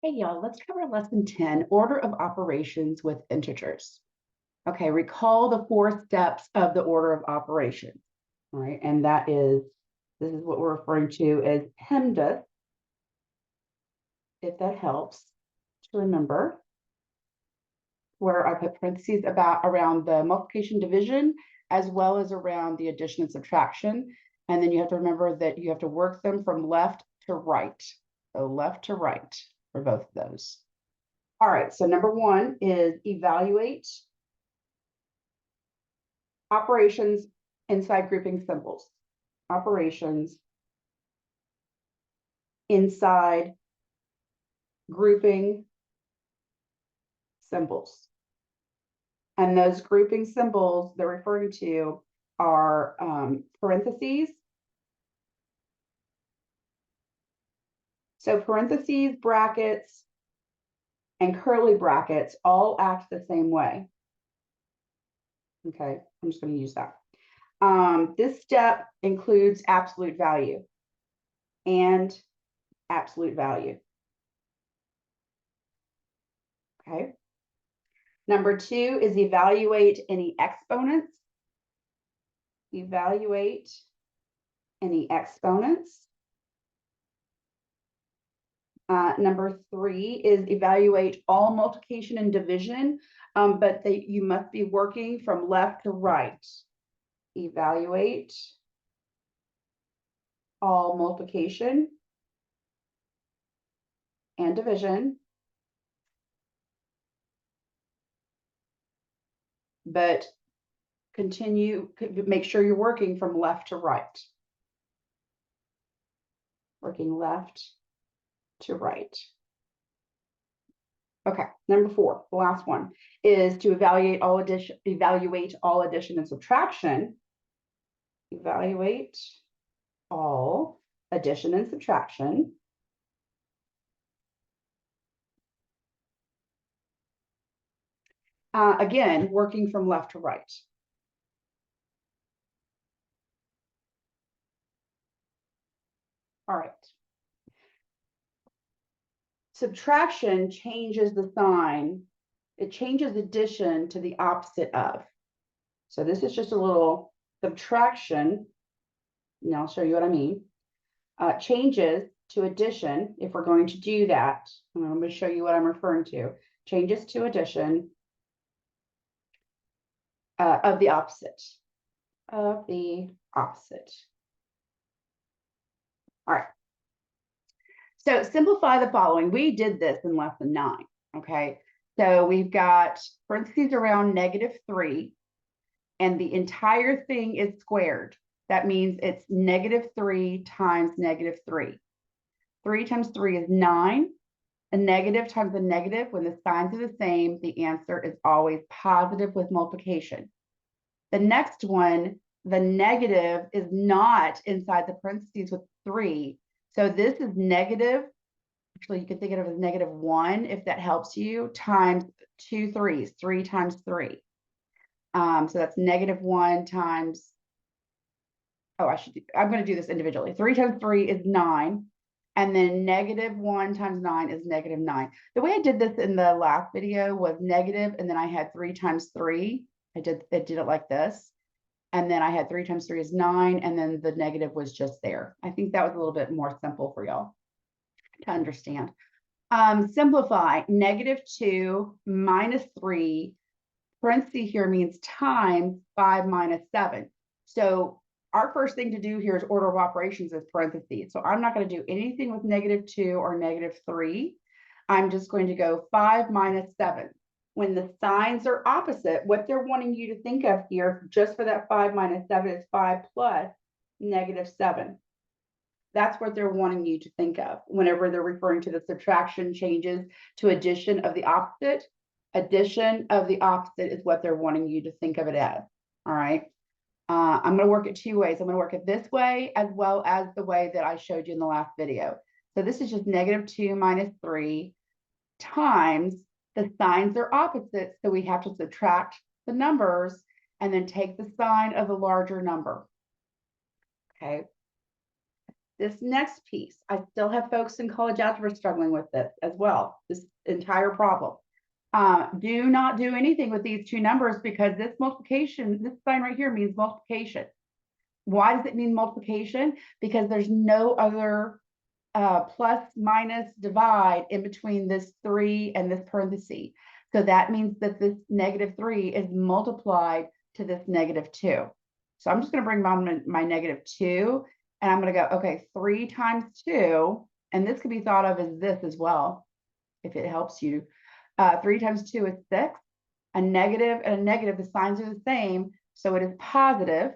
Hey y'all, let's cover lesson 10, order of operations with integers. Okay, recall the 4 steps of the order of operations. All right, and this is what we're referring to as PEMDAS, if that helps to remember, where I put parentheses around the multiplication division, as well as around the addition and subtraction. And then you have to remember that you have to work them from left to right. So left to right for both of those. All right, so number 1 is evaluate operations inside grouping symbols. Operations inside grouping symbols. And those grouping symbols they're referring to are parentheses. So parentheses, brackets, and curly brackets all act the same way. Okay, I'm just going to use that. This step includes absolute value and absolute value. Okay. Number 2 is evaluate any exponents. Evaluate any exponents. Number 3 is evaluate all multiplication and division, but you must be working from left to right. Evaluate all multiplication and division, but make sure you're working from left to right. Working left to right. Okay, number 4, the last one, is to evaluate all addition and subtraction. Evaluate all addition and subtraction. Again, working from left to right. All right. Subtraction changes the sign. It changes addition to the opposite of. So this is just a little subtraction. Now I'll show you what I mean. Changes to addition, if we're going to do that, I'm going to show you what I'm referring to. Changes to addition of the opposite. Of the opposite. All right. So simplify the following. We did this in lesson 9. Okay. So we've got parentheses around -3, and the entire thing is squared. That means it's -3 times -3. 3 times 3 is 9. A negative times a negative, when the signs are the same, the answer is always positive with multiplication. The next one, the negative is not inside the parentheses with 3. So this is negative. Actually, you could think of it as -1 if that helps you, times 2 3s, 3 times 3. So that's -1 times, I'm going to do this individually. 3 times 3 is 9. And then -1 times 9 is -9. The way I did this in the last video was negative, and then I had 3 times 3. I did it like this. And then I had 3 times 3 is 9, and then the negative was just there. I think that was a little bit more simple for y'all to understand. Simplify. -2 minus 3. Parentheses here means times 5 minus 7. So our first thing to do here is order of operations is parentheses. So I'm not going to do anything with -2 or -3. I'm just going to go 5 minus 7. When the signs are opposite, what they're wanting you to think of here, just for that 5 minus 7, is 5 plus -7. That's what they're wanting you to think of whenever they're referring to the subtraction changes to addition of the opposite. Addition of the opposite is what they're wanting you to think of it as. All right. I'm going to work it 2 ways. I'm going to work it this way as well as the way that I showed you in the last video. So this is just -2 minus 3 times the signs are opposite. So we have to subtract the numbers and then take the sign of the larger number. Okay. this next piece, I still have folks in college algebra struggling with this as well, this entire problem. Do not do anything with these two numbers because this multiplication, this sign right here means multiplication. Why does it mean multiplication? Because there's no other plus, minus, divide in between this 3 and this parenthesis. So that means that this -3 is multiplied to this -2. So I'm just going to bring my -2 and I'm going to go, okay, 3 times 2, and this could be thought of as this as well, if it helps you. 3 times 2 is 6. A negative and a negative, the signs are the same, so it is positive.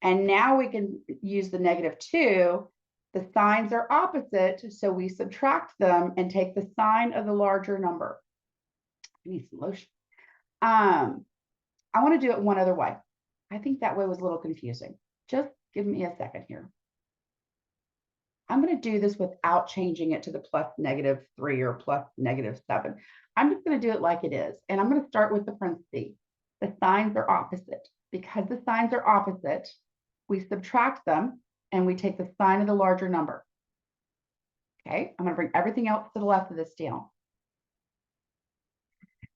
And now we can use the -2. The signs are opposite, so we subtract them and take the sign of the larger number. I need some lotion. I want to do it one other way. I think that way was a little confusing. Just give me a second here. I'm going to do this without changing it to the plus -3 or plus -7. I'm just going to do it like it is. And I'm going to start with the parentheses. The signs are opposite. Because the signs are opposite, we subtract them and we take the sign of the larger number. Okay, I'm going to bring everything else to the left of this down.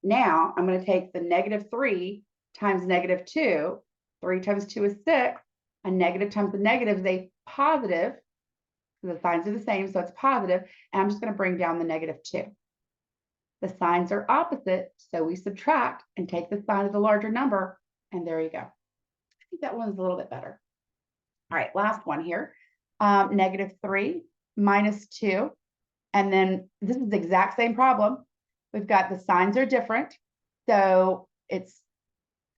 Now I'm going to take the -3 times -2. 3 times 2 is 6. A negative times a negative is a positive. The signs are the same, so it's positive. And I'm just going to bring down the -2. The signs are opposite, so we subtract and take the sign of the larger number. And there you go. I think that one's a little bit better. All right, last one here. -3 minus 2. And then this is the exact same problem. We've got the signs are different. So it's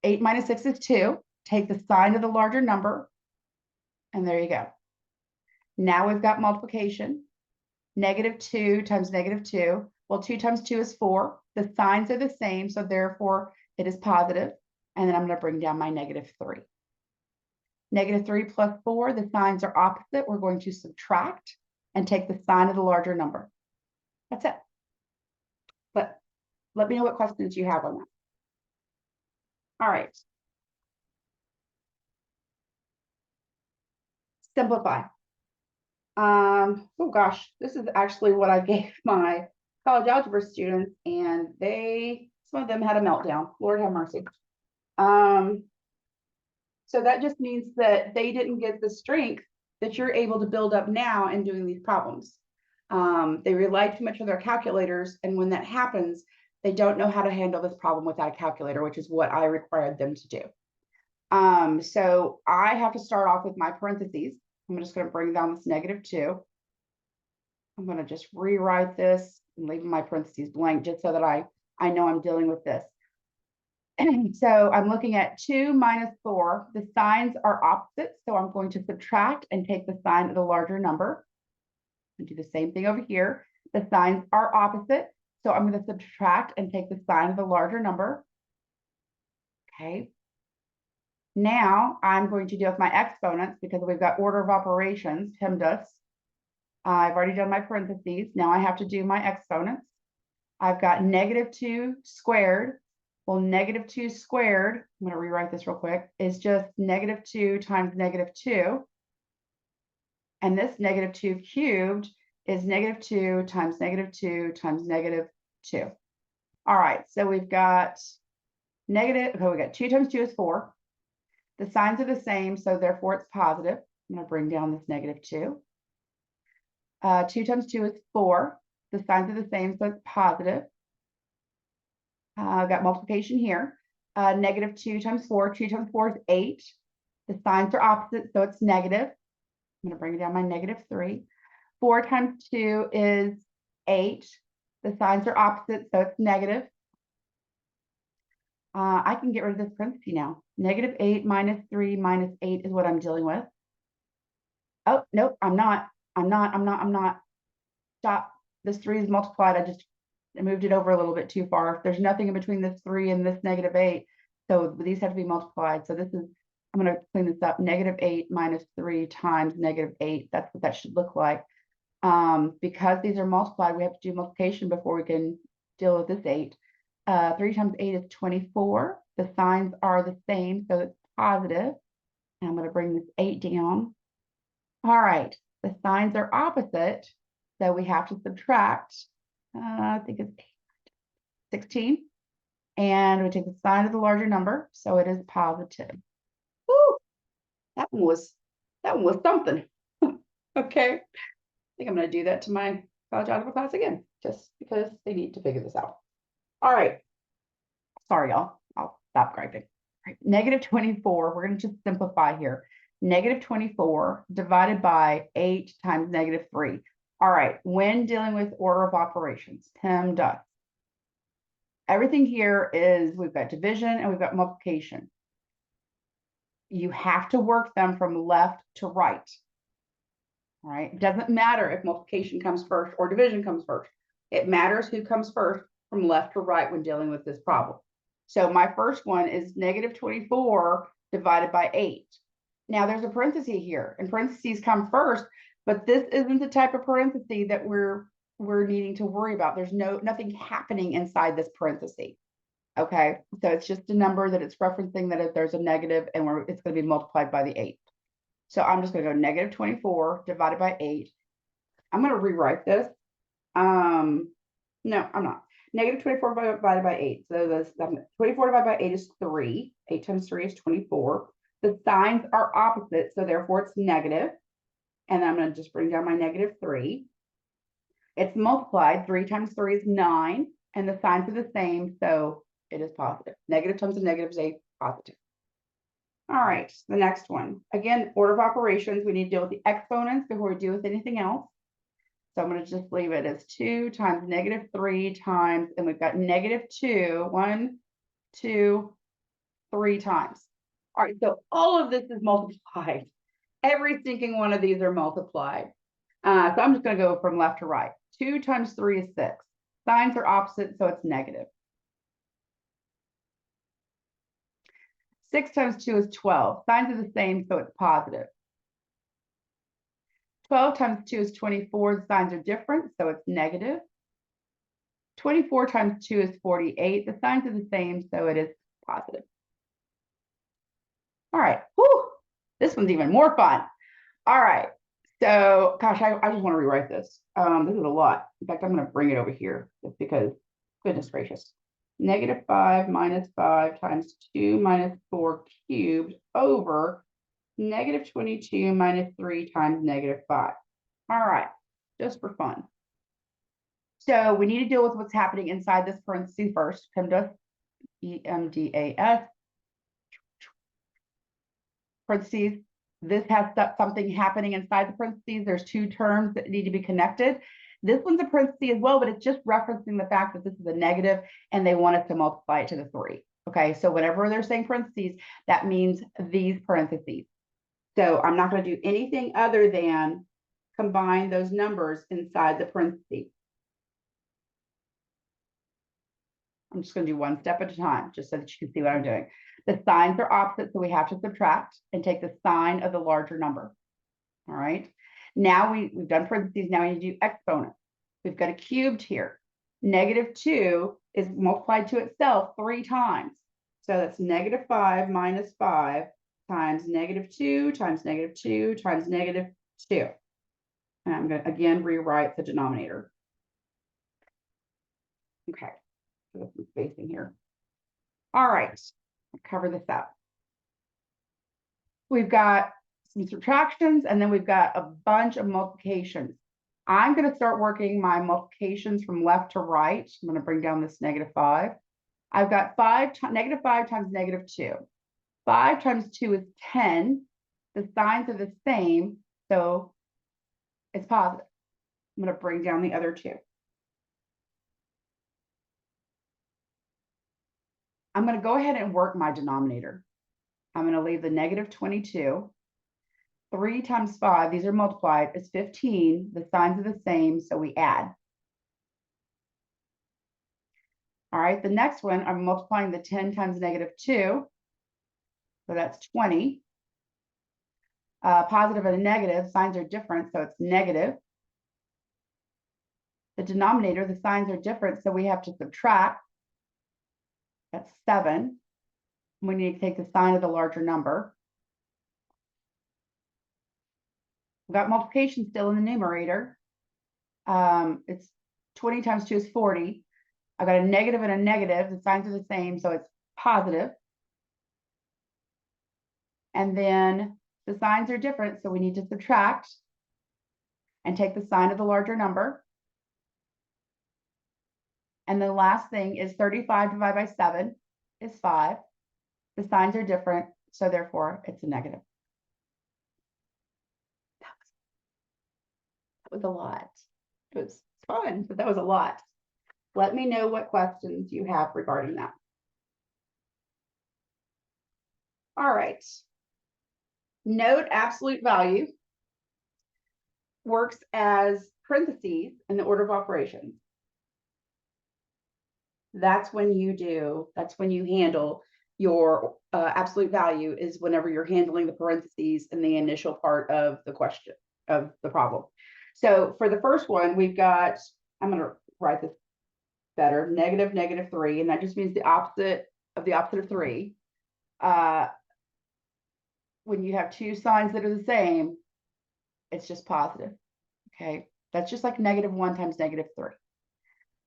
8 minus 6 is 2. Take the sign of the larger number. And there you go. Now we've got multiplication. -2 times -2. Well, 2 times 2 is 4. The signs are the same, so therefore it is positive. And then I'm going to bring down my -3. -3 plus 4, the signs are opposite. We're going to subtract and take the sign of the larger number. That's it. But let me know what questions you have on that. All right. Simplify. Oh gosh, this is actually what I gave my college algebra students, and some of them had a meltdown. Lord have mercy. So that just means that they didn't get the strength that you're able to build up now in doing these problems. They rely too much on their calculators, and when that happens, they don't know how to handle this problem without a calculator, which is what I required them to do. So I have to start off with my parentheses. I'm just going to bring down this -2. I'm going to just rewrite this and leave my parentheses blank just so that I know I'm dealing with this. So I'm looking at 2 minus 4. The signs are opposite, so I'm going to subtract and take the sign of the larger number. And do the same thing over here. The signs are opposite, so I'm going to subtract and take the sign of the larger number. Okay. Now I'm going to deal with my exponents because we've got order of operations, PEMDAS. I've already done my parentheses. Now I have to do my exponents. I've got -2 squared. Well, -2 squared, I'm going to rewrite this real quick, is just -2 times -2. And this -2 cubed is -2 times -2 times -2. All right, so we've got we got 2 times 2 is 4. The signs are the same, so therefore it's positive. I'm going to bring down this -2. 2 times 2 is 4. The signs are the same, so it's positive. I've got multiplication here. -2 times 4. 2 times 4 is 8. The signs are opposite, so it's negative. I'm going to bring down my -3. 4 times 2 is 8. The signs are opposite, so it's negative. I can get rid of this parenthesis now. -8 minus 3 minus 8 is what I'm dealing with. Oh, nope, I'm not. Stop. This 3 is multiplied. I moved it over a little bit too far. There's nothing in between this 3 and this -8. So these have to be multiplied. So this is, I'm going to clean this up. -8 minus 3 times -8. That's what that should look like. Because these are multiplied, we have to do multiplication before we can deal with this 8. 3 times 8 is 24. The signs are the same, so it's positive. And I'm going to bring this 8 down. All right, The signs are opposite, so we have to subtract, I think it's 16. And we take the sign of the larger number, so it is positive. Woo! That one was something. Okay. I think I'm going to do that to my college algebra class again, just because they need to figure this out. All right. Sorry, y'all. I'll stop griping. Right. Negative 24. We're going to just simplify here. Negative 24 divided by 8 times negative 3. All right. When dealing with order of operations, PEMDAS. Everything here is, we've got division and we've got multiplication. You have to work them from left to right. All right. It doesn't matter if multiplication comes first or division comes first. It matters who comes first from left to right when dealing with this problem. So my first one is negative 24 divided by 8. Now there's a parenthesis here, and parentheses come first, but this isn't the type of parenthesis that we're needing to worry about. There's nothing happening inside this parenthesis. Okay, so it's just a number that it's referencing that if there's a negative and it's going to be multiplied by the 8. So I'm just going to go negative 24 divided by 8. I'm going to rewrite this. No, I'm not. Negative 24 divided by 8. So this 24 divided by 8 is 3. 8 times 3 is 24. The signs are opposite, so therefore it's negative. And I'm going to just bring down my negative 3. It's multiplied. 3 times 3 is 9. And the signs are the same, so it is positive. Negative times a negative is a positive. All right, the next one. Again, order of operations, we need to deal with the exponents before we deal with anything else. So I'm going to just leave it as 2 times negative 3 times, and we've got negative 2, 1, 2, 3 times. All right, so all of this is multiplied. Every stinking one of these are multiplied. So I'm just going to go from left to right. 2 times 3 is 6. Signs are opposite, so it's negative. 6 times 2 is 12. Signs are the same, so it's positive. 12 times 2 is 24. The signs are different, so it's negative. 24 times 2 is 48. The signs are the same, so it is positive. All right. Whew. This one's even more fun. All right. So, gosh, I just want to rewrite this. This is a lot. In fact, I'm going to bring it over here just because, goodness gracious. Negative 5 minus 5 times 2 minus 4 cubed over negative 22 minus 3 times negative 5. All right, just for fun. So we need to deal with what's happening inside this parenthesis first. PEMDAS, E-M-D-A-S. Parentheses. This has something happening inside the parentheses. There's 2 terms that need to be connected. This one's a parenthesis as well, but it's just referencing the fact that this is a negative and they want us to multiply it to the 3. Okay, so whenever they're saying parentheses, that means these parentheses. So I'm not going to do anything other than combine those numbers inside the parentheses. I'm just going to do one step at a time, just so that you can see what I'm doing. The signs are opposite, so we have to subtract and take the sign of the larger number. All right. Now we've done parentheses. Now we need to do exponents. We've got a cubed here. Negative 2 is multiplied to itself 3 times. So that's negative 5 minus 5 times negative 2 times negative 2 times negative 2. And I'm going to again rewrite the denominator. Okay. So some spacing here. All right. I'll cover this up. We've got some subtractions, and then we've got a bunch of multiplications. I'm going to start working my multiplications from left to right. I'm going to bring down this negative 5. I've got negative 5 times negative 2. 5 times 2 is 10. The signs are the same, so it's positive. I'm going to bring down the other 2. I'm going to go ahead and work my denominator. I'm going to leave the negative 22. 3 times 5, these are multiplied, is 15. The signs are the same, so we add. All right, the next one, I'm multiplying the 10 times negative 2. So that's 20. Positive and a negative, signs are different, so it's negative. The denominator, the signs are different, so we have to subtract. That's 7. We need to take the sign of the larger number. We've got multiplication still in the numerator. It's 20 times 2 is 40. I've got a negative and a negative. The signs are the same, so it's positive. And then the signs are different, so we need to subtract and take the sign of the larger number. And the last thing is 35 divided by 7 is 5. The signs are different, so therefore it's a negative. That was a lot. It was fun, but that was a lot. Let me know what questions you have regarding that. All right. Note absolute value works as parentheses in the order of operations. That's when you handle your absolute value, is whenever you're handling the parentheses in the initial part of the question, of the problem. So for the first one, we've got, I'm going to write this better, negative, -3, and that just means the opposite of 3. When you have two signs that are the same, it's just positive. Okay, that's just like -1 times -3.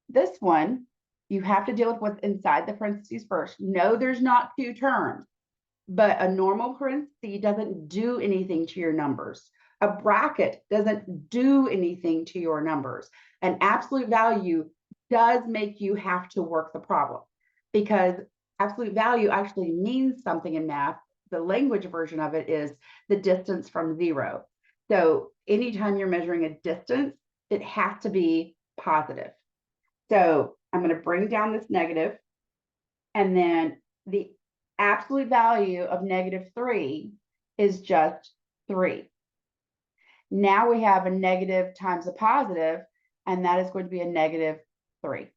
This one, you have to deal with what's inside the parentheses first. No, there's not two terms, but a normal parenthesis doesn't do anything to your numbers. A bracket doesn't do anything to your numbers. An absolute value does make you have to work the problem, because absolute value actually means something in math. The language version of it is the distance from 0. So anytime you're measuring a distance, it has to be positive. So I'm going to bring down this negative, and then the absolute value of -3 is just 3. Now we have a negative times a positive, and that is going to be a -3.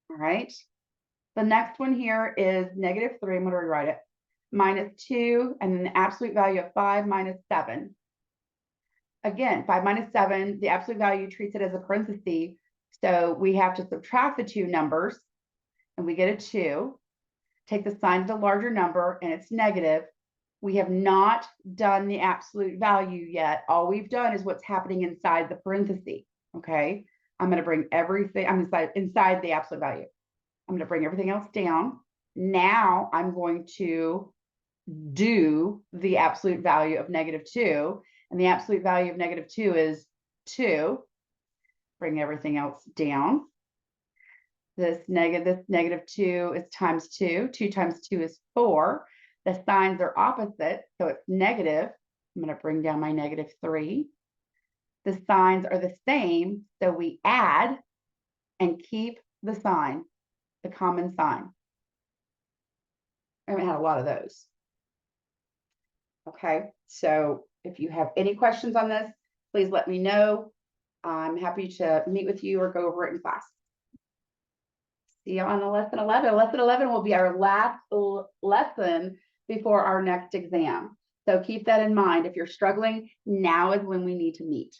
All right. The next one here is -3. I'm going to rewrite it. -2, and then the absolute value of 5 minus 7. Again, 5 minus 7, the absolute value treats it as a parenthesis. So we have to subtract the two numbers, and we get a 2. Take the sign of the larger number, and it's negative. We have not done the absolute value yet. All we've done is what's happening inside the parenthesis. Okay. I'm going to bring everything, I'm inside the absolute value. I'm going to bring everything else down. Now I'm going to do the absolute value of -2. And the absolute value of -2 is 2. Bring everything else down. This -2 is times 2. 2 times 2 is 4. The signs are opposite, so it's negative. I'm going to bring down my -3. The signs are the same, so we add and keep the sign, the common sign. I haven't had a lot of those. Okay, so if you have any questions on this, please let me know. I'm happy to meet with you or go over it in class. See you on lesson 11. Lesson 11 will be our last lesson before our next exam. So keep that in mind. If you're struggling, now is when we need to meet.